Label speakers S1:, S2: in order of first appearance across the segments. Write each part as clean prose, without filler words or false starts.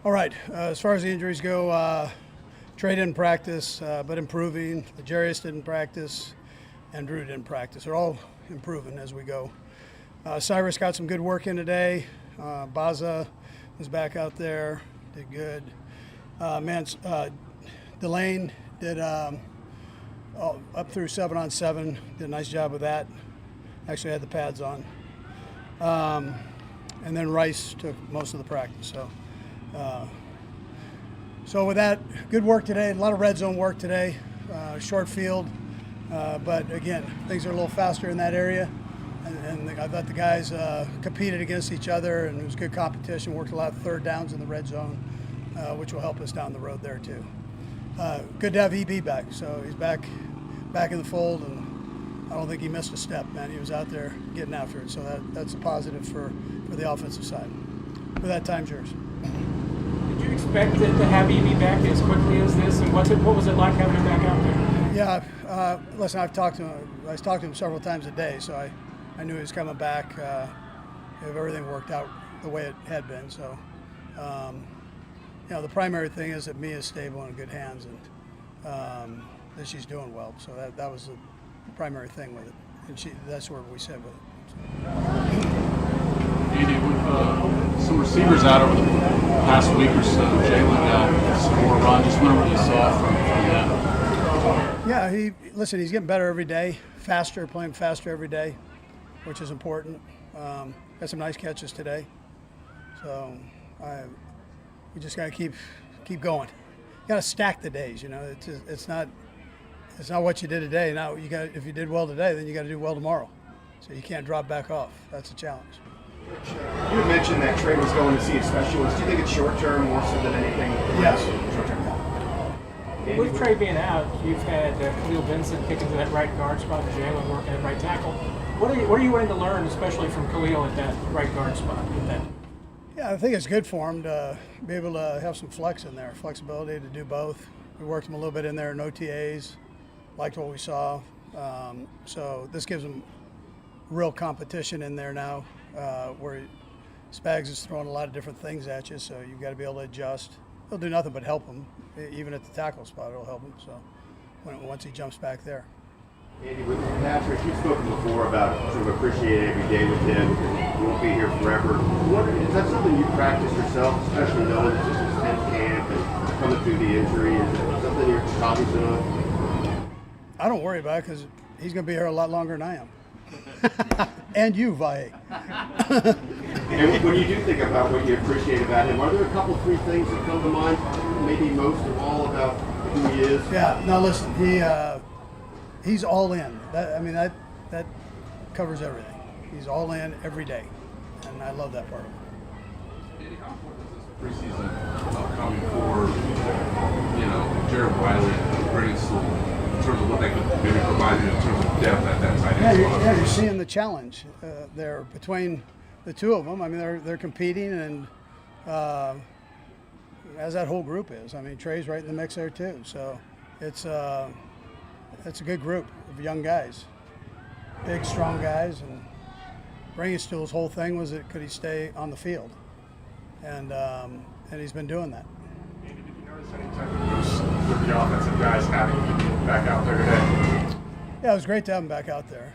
S1: All right, as far as the injuries go, Trey didn't practice, but improving. Jarius didn't practice, and Drew didn't practice. They're all improving as we go. Cyrus got some good work in today. Baza was back out there, did good. Delane did up through 7-on-7, did a nice job with that. Actually had the pads on. And then Rice took most of the practice. So with that, good work today. A lot of red zone work today. Short field, but again, things are a little faster in that area. And I thought the guys competed against each other, and it was good competition. Worked a lot of third downs in the red zone, which will help us down the road there too. Good to have EB back. So he's back in the fold, and I don't think he missed a step, man. He was out there getting after it. So that's a positive for the offensive side. With that, time's yours.
S2: Did you expect it to have EB back as quickly as this? And what was it like having him back out there?
S1: Yeah, listen, I've talked to him. I talked to him several times a day, so I knew he was coming back if everything worked out the way it had been. So, the primary thing is that Mia's stable and in good hands, and that she's doing well. So that was the primary thing with it, and that's where we said with it.
S3: Andy, with some receivers out over the past week or so, Jalen got some more run. Just wonder what you saw from him.
S1: Yeah, he's getting better every day, playing faster every day, which is important. Got some nice catches today. So we just got to keep going. You got to stack the days, It's not what you did today. Now if you did well today, then you got to do well tomorrow. So you can't drop back off. That's a challenge.
S4: You had mentioned that Trey was going to see a specialist. Do you think it's short-term more so than anything?
S1: Yes.
S4: Short-term.
S2: With Trey being out, you've had Khalil Benson kicking to that right guard spot, Jalen working at right tackle. What are you waiting to learn, especially from Khalil at that right guard spot?
S1: Yeah, I think it's good for him to be able to have some flexibility to do both. We worked him a little bit in there in OTAs, liked what we saw. So this gives him real competition in there now, where Spags is throwing a lot of different things at you, so you've got to be able to adjust. He'll do nothing but help him. Even at the tackle spot, it'll help him. So once he jumps back there.
S5: Andy, with Patrick, you've spoken before about sort of appreciating every day with him because you won't be here forever. Is that something you practice yourself, especially knowing this is his 10th camp and coming through the injury? Is it something you're cognizant of?
S1: I don't worry about it because he's going to be here a lot longer than I am. And you, Vahe.
S5: And when you do think about what you appreciate about him, are there a couple, 3 things that come to mind, maybe most of all about who he is?
S1: Yeah, no, listen, he's all in. That covers everything. He's all in every day, and I love that part of him.
S3: Andy, how important is this preseason coming for, Jared Wiley and Briningstool in terms of what they could maybe provide you in terms of depth at that tight end spot?
S1: You're seeing the challenge there between the two of them. I mean, they're competing, and as that whole group is. I mean, Trey's right in the mix there too. So it's a good group of young guys, big, strong guys. And Briningstool's whole thing was that could he stay on the field, and he's been doing that.
S6: Did you notice any type of boost with the offensive guys having you back out there today?
S1: Yeah, it was great to have him back out there.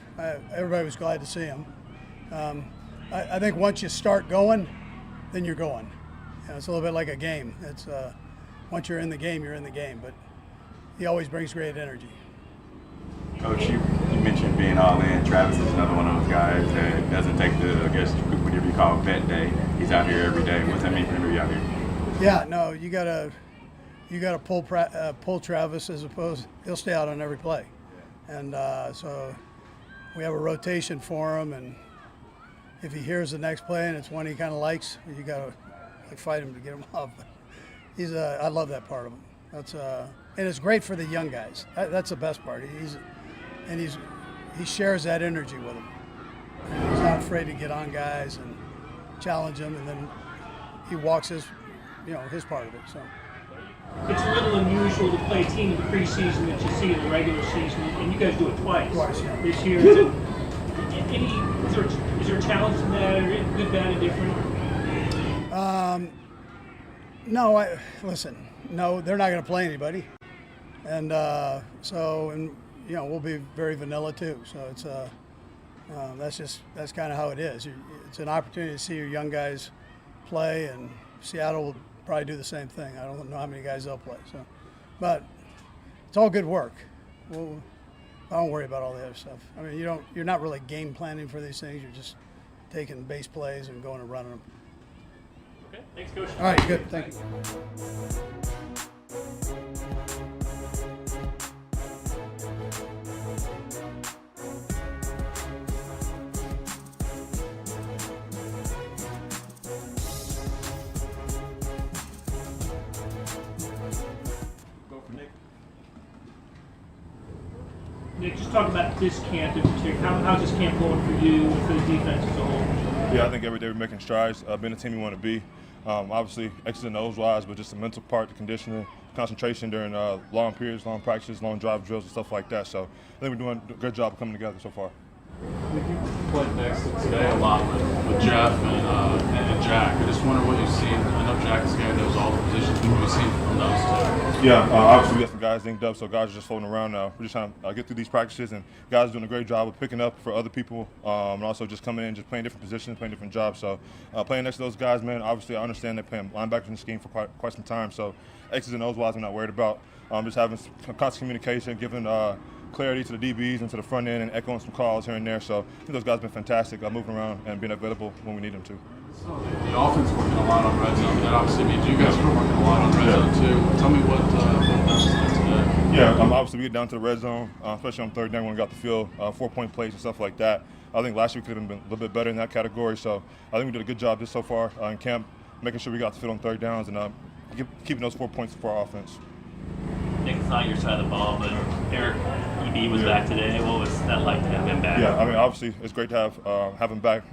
S1: Everybody was glad to see him. I think once you start going, then you're going. It's a little bit like a game. It's once you're in the game, you're in the game. But he always brings great energy.
S7: Coach, you mentioned being all in. Travis is another one of those guys that doesn't take whatever you call vet day. He's out here every day. What's that mean for him to be out here?
S1: Yeah, no, you gotta pull Travis as opposed. He'll stay out on every play, and so we have a rotation for him. And if he hears the next play and it's one he kind of likes, you gotta fight him to get him off. But I love that part of him. And it's great for the young guys. That's the best part. He shares that energy with them. And he's not afraid to get on guys and challenge them, and then he walks his part of it. So
S8: it's a little unusual to play a team in the preseason that you see in the regular season, and you guys do it twice
S1: yeah.
S8: this year. Is there a challenge in that, or good, bad, and different?
S1: No, listen. No, they're not going to play anybody, and we'll be very vanilla too. So it's that's kind of how it is. It's an opportunity to see your young guys play, and Seattle will probably do the same thing. I don't know how many guys they'll play. So, but it's all good work. Well, I don't worry about all the other stuff. I mean, you're not really game planning for these things. You're just taking base plays and going and running them.
S8: Okay, thanks, Coach.
S1: All right, good. Thank you.
S8: Nick, just talk about this camp in particular. How's this camp going for you and for the defense as a whole?
S6: Yeah, I think every day we're making strides, being the team we want to be. Obviously, X's and O's wise, but just the mental part, the conditioning, concentration during long periods, long practices, long drive drills, and stuff like that. So I think we're doing a good job of coming together so far.
S3: You played next to today a lot with Jeff and Jack. I just wonder what you've seen. I know Jack is guy knows all the positions. What have you seen from those two?
S6: Yeah, obviously we got some guys linked up, so guys are just floating around now. We're just trying to get through these practices, and guys are doing a great job of picking up for other people, and also just coming in, just playing different positions, playing different jobs. So playing next to those guys, man, obviously I understand they're playing linebackers in the scheme for quite some time, so X's and O's wise I'm not worried about. Just having some constant communication, giving clarity to the DBs and to the front end, and echoing some calls here and there. So I think those guys have been fantastic, moving around and being available when we need them to.
S3: So the offense working a lot on red zone. That obviously means you guys are working a lot on red zone too. Tell me what that's like today.
S6: Yeah, obviously we get down to the red zone, especially on third down when we got the field, 4-point plays and stuff like that. I think last year we could have been a little bit better in that category. So I think we did a good job just so far in camp, making sure we got the field on third downs and keeping those 4 points for our offense.
S9: Nick, it's not your side of the ball, but Eric EB was back today. What was that like to have him back?
S6: Yeah, I mean, obviously it's great to have him back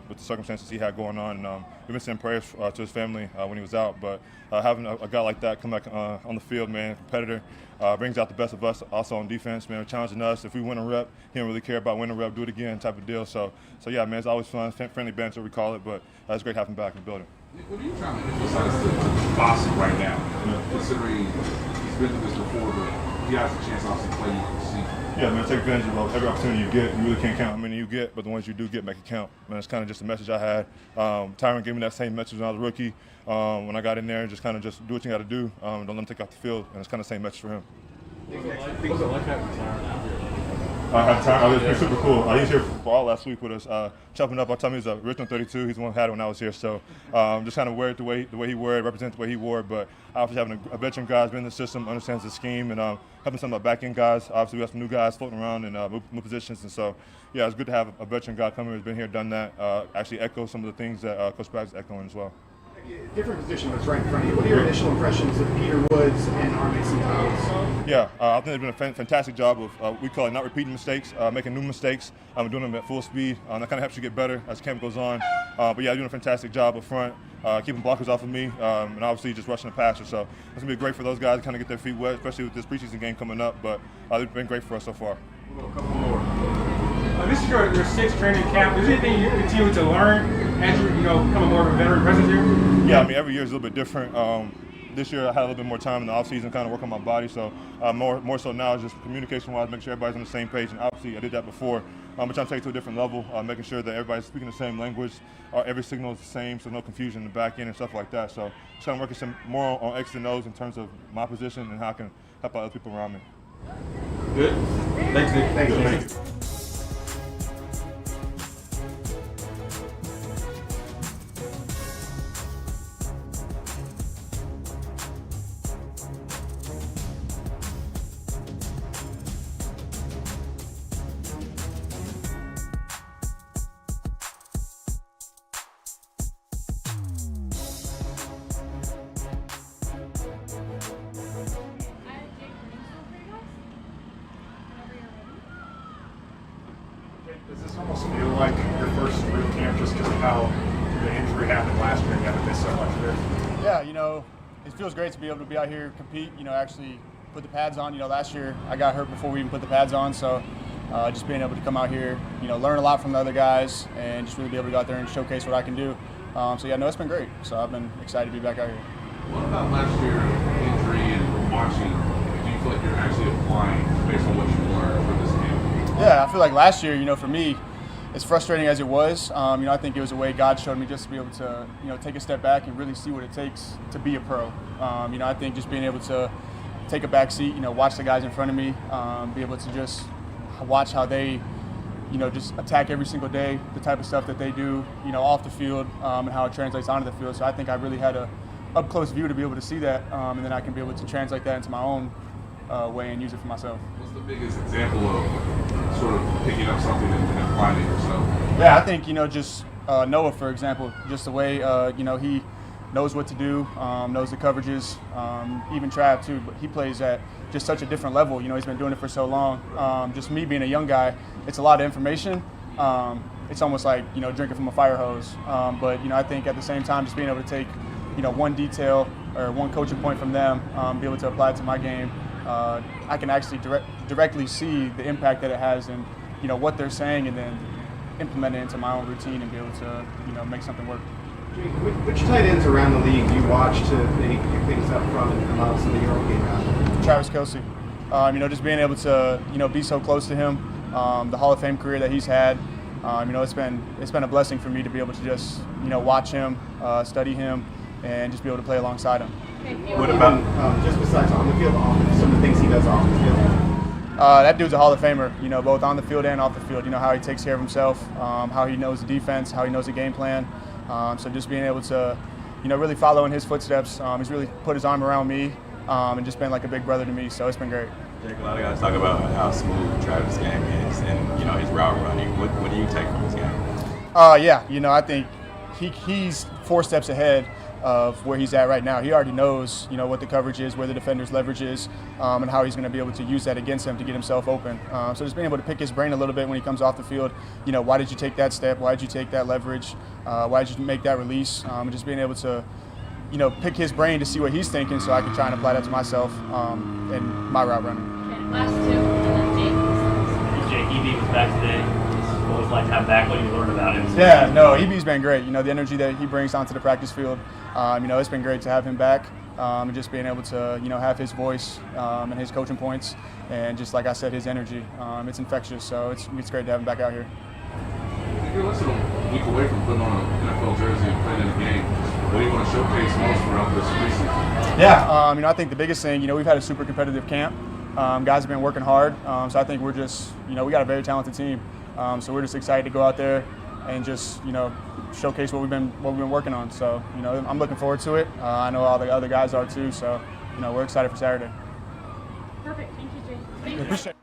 S6: with the circumstances he had going on. And we've been sending prayers to his family when he was out. But having a guy like that come back on the field, man, competitor, brings out the best of us. Also on defense, man, challenging us. If we win a rep, he don't really care about winning a rep, do it again type of deal. So yeah, man, it's always fun, friendly banter we call it. But it's great having him back in the building.
S3: What are you trying to emphasize to Boston right now, considering he's been through this before, but he has a chance to obviously play more this season?
S6: Yeah, man, take advantage of every opportunity you get. You really can't count how many you get, but the ones you do get, make it count. Man, it's kind of just a message I had. Tyron gave me that same message when I was a rookie. When I got in there, just kind of just do what you got to do. Don't let him take off the field, and it's kind of the same message for him.
S3: What's it like having Tyron out here?
S6: It was super cool. He was here for all last week with us, chopping up. I told him he was original 32. He's the one who had it when I was here. So just kind of wear it the way he wore it, represent the way he wore it. But obviously having a veteran guy who's been in the system, understands the scheme, and helping some of our back-end guys. Obviously we have some new guys floating around and move positions. And so, yeah, it's good to have a veteran guy come here who's been here, done that, actually echo some of the things that Coach Bragg's echoing as well.
S4: Different position that's right in front of you. What are your initial impressions of Peter Woods and our Mason Tiles?
S6: Yeah, I think they've done a fantastic job of, we call it not repeating mistakes, making new mistakes, doing them at full speed. That kind of helps you get better as camp goes on. But yeah, doing a fantastic job up front, keeping blockers off of me, and obviously just rushing the passer. So it's going to be great for those guys to kind of get their feet wet, especially with this preseason game coming up. But they've been great for us so far.
S3: A couple more.
S2: This is your sixth training camp. Is there anything you continue to learn as you become more of a veteran presence here?
S6: Yeah, I mean, every year is a little bit different. This year I had a little bit more time in the offseason, kind of work on my body. So more so now is just communication-wise, making sure everybody's on the same page. And obviously I did that before. But trying to take it to a different level, making sure that everybody's speaking the same language, every signal is the same, so no confusion in the back end and stuff like that. So just trying to work some more on X and O's in terms of my position and how I can help out other people around me.
S3: Good. Thanks, Nick.
S6: Thank you. Does this almost feel like your first real camp just because of how the injury happened last year and you had to miss so much of it?
S10: Yeah, it feels great to be able to be out here, compete, actually put the pads on. Last year I got hurt before we even put the pads on, so just being able to come out here, learn a lot from the other guys and just really be able to go out there and showcase what I can do. So yeah, no, it's been great. So I've been excited to be back out here.
S3: What about last year's injury and watching? Do you feel like you're actually applying based on what you learned for this game?
S10: Yeah, I feel like last year, for me, as frustrating as it was, I think it was a way God showed me just to be able to, take a step back and really see what it takes to be a pro. I think just being able to take a back seat, watch the guys in front of me, be able to just watch how they, just attack every single day, the type of stuff that they do, off the field, and how it translates onto the field. So I think I really had a up-close view to be able to see that, and then I can be able to translate that into my own way and use it for myself.
S3: What's the biggest example of sort of picking up something and applying it yourself?
S10: Yeah, I think, just Noah, for example, just the way, he knows what to do, knows the coverages, even Trav too, but he plays at just such a different level. He's been doing it for so long. Just me being a young guy, it's a lot of information. It's almost like, drinking from a fire hose. But, I think at the same time, just being able to take, one detail or one coaching point from them, be able to apply it to my game, I can actually directly see the impact that it has and, what they're saying, and then implement it into my own routine and be able to, make something work.
S4: Which tight ends around the league do you watch to maybe pick things up from and come out some of your own game out?
S10: Travis Kelce. Just being able to, be so close to him, the Hall of Fame career that he's had. It's been a blessing for me to be able to just, watch him, study him, and just be able to play alongside him.
S4: What about just besides on the field, some of the things he does off the field?
S10: That dude's a Hall of Famer, both on the field and off the field. How he takes care of himself, how he knows the defense, how he knows the game plan. So just being able to, really follow in his footsteps. He's really put his arm around me and just been like a big brother to me. So it's been great.
S7: Jake, a lot of guys talk about how smooth Travis' game is and, his route running. What do you take from his game?
S10: I think he's 4 steps ahead of where he's at right now. He already knows, what the coverage is, where the defender's leverage is, and how he's going to be able to use that against him to get himself open. So just being able to pick his brain a little bit when he comes off the field. Why did you take that step? Why did you take that leverage? Why did you make that release? And just being able to, pick his brain to see what he's thinking, so I can try and apply that to myself in my route running.
S9: Last 2, and then Jake. EB was back today. What was it like to have back? What you learned about him?
S10: Yeah, no, EB's been great. The energy that he brings onto the practice field. It's been great to have him back, and just being able to, have his voice and his coaching points, and just like I said, his energy. It's infectious, so it's great to have him back out here.
S3: You're less than a week away from putting on an NFL jersey and playing in a game. What do you want to showcase most throughout this preseason?
S10: Yeah, I think the biggest thing, we've had a super competitive camp. Guys have been working hard, so I think we're just, we got a very talented team. So we're just excited to go out there and just, showcase what we've been working on. So, I'm looking forward to it. I know all the other guys are too. So, we're excited for Saturday.
S11: Perfect. Thank you, Jay. Thank you.
S10: Appreciate it.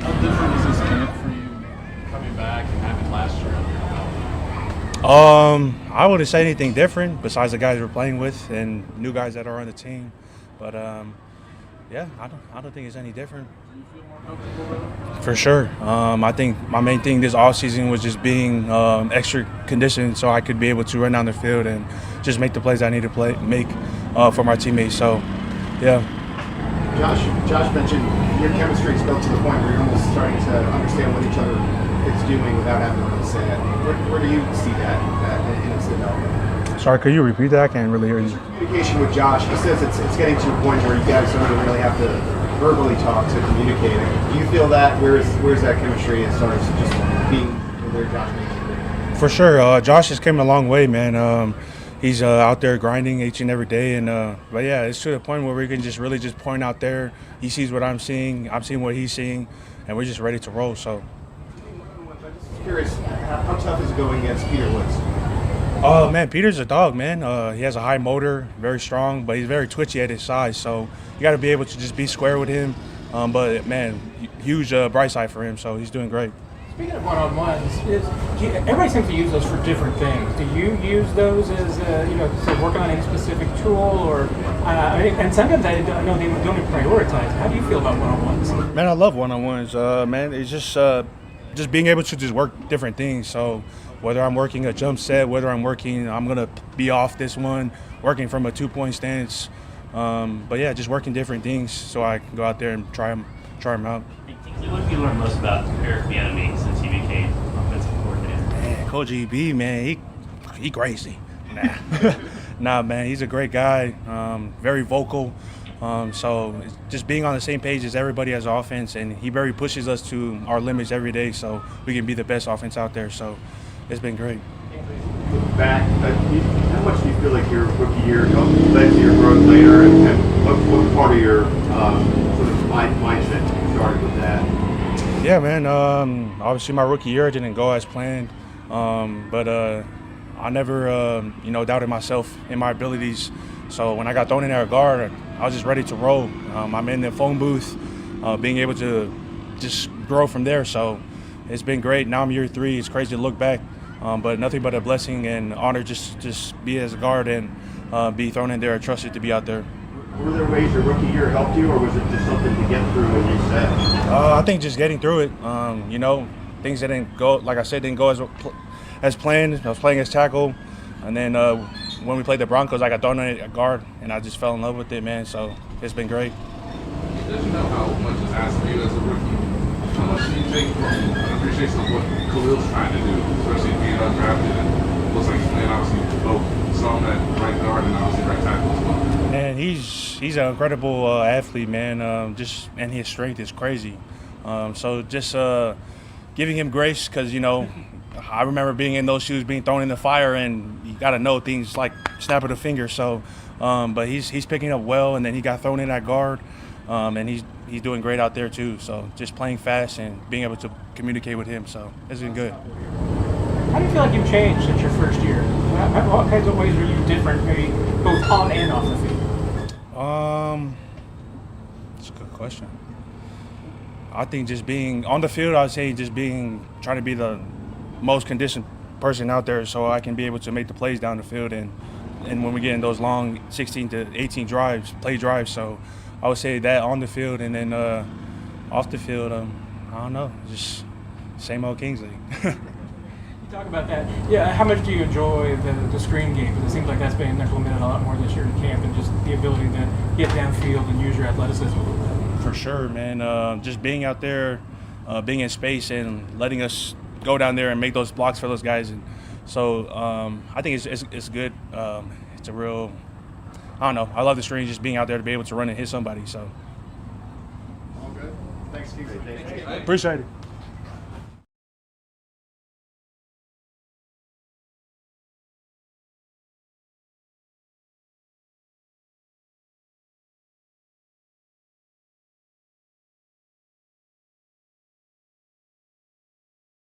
S12: How different is this camp for you coming back and having last year under your belt?
S13: I wouldn't say anything different besides the guys we're playing with and new guys that are on the team. But yeah, I don't think it's any different.
S12: Do you feel more comfortable?
S13: For sure. I think my main thing this offseason was just being extra conditioned so I could be able to run down the field and just make the plays I need to make for my teammates. So, yeah.
S4: Josh mentioned your chemistry is built to the point where you're almost starting to understand what each other is doing without having to really say it. Where do you see that in its development?
S13: Sorry, could you repeat that? I can't really hear you.
S4: Communication with Josh, he says it's getting to a point where you guys don't even really have to verbally talk to communicate. Do you feel that? Where's that chemistry as far as just being where Josh makes it?
S13: For sure. Josh has come a long way, man. He's out there grinding each and every day. But yeah, it's to the point where we can just really just point out there. He sees what I'm seeing what he's seeing, and we're just ready to roll. So.
S4: I'm just curious, how tough is it going against Peter Woods?
S13: Oh, man, Peter's a dog, man. He has a high motor, very strong, but he's very twitchy at his size. So you got to be able to just be square with him. But, man, huge bright side for him, so he's doing great.
S2: Speaking of one-on-ones, everybody seems to use those for different things. Do you use those as, so working on any specific tool, or and sometimes I know they don't even prioritize. How do you feel about one-on-ones?
S13: Man, I love one-on-ones. Man, it's just being able to just work different things. So whether I'm working a jump set, whether I'm gonna be off this one, working from a 2-point stance. But yeah, just working different things so I can go out there and try them out.
S9: Hey, Kingsley, what have you learned most about Eric Bieniemy since he became offensive coordinator?
S13: Man, Coach EB, man, he crazy. Nah, man, he's a great guy. Very vocal. So it's just being on the same page as everybody as offense, and he very pushes us to our limits every day, so we can be the best offense out there. So it's been great.
S5: Back, how much do you feel like your rookie year led to your growth later, and what part of your sort of mindset started with that?
S13: Yeah, man. Obviously, my rookie year didn't go as planned, but I never, doubted myself and my abilities. So when I got thrown in there at guard, I was just ready to roll. I'm in the phone booth, being able to just grow from there. So it's been great. Now I'm year 3. It's crazy to look back, but nothing but a blessing and honor just be as a guard and be thrown in there and trusted to be out there.
S5: Were there ways your rookie year helped you, or was it just something to get through and reset?
S13: I think just getting through it. Things that didn't go, like I said, didn't go as planned. I was playing as tackle, and then when we played the Broncos, I got thrown in at guard, and I just fell in love with it, man. So it's been great.
S3: Did you know how much is asked of you as a rookie? How much do you take from an appreciation of what Khalil's trying to do, especially being undrafted and looks like he's playing obviously both some at right guard and obviously right tackle as well?
S13: Man, he's an incredible athlete, man. And his strength is crazy. So just giving him grace, because I remember being in those shoes, being thrown in the fire, and you got to know things like snap of the finger. So, but he's picking up well, and then he got thrown in at guard, and he's doing great out there too. So just playing fast and being able to communicate with him. So it's been good.
S2: How do you feel like you've changed since your first year? What kinds of ways are you different, maybe both on and off the field?
S13: That's a good question. I think just being on the field, I'd say trying to be the most conditioned person out there, so I can be able to make the plays down the field, and when we get in those long 16 to 18 play drives. So I would say that on the field, and then off the field, I don't know, just same old Kingsley.
S2: You talk about that. Yeah, how much do you enjoy the screen game? Because it seems like that's been implemented a lot more this year in camp, and just the ability to get downfield and use your athleticism a little bit.
S13: For sure, man. Just being out there, being in space, and letting us go down there and make those blocks for those guys. And so I think it's good. It's a real, I don't know. I love the screen, just being out there to be able to run and hit somebody. So.
S5: All good. Thanks, Kingsley.
S13: Appreciate it.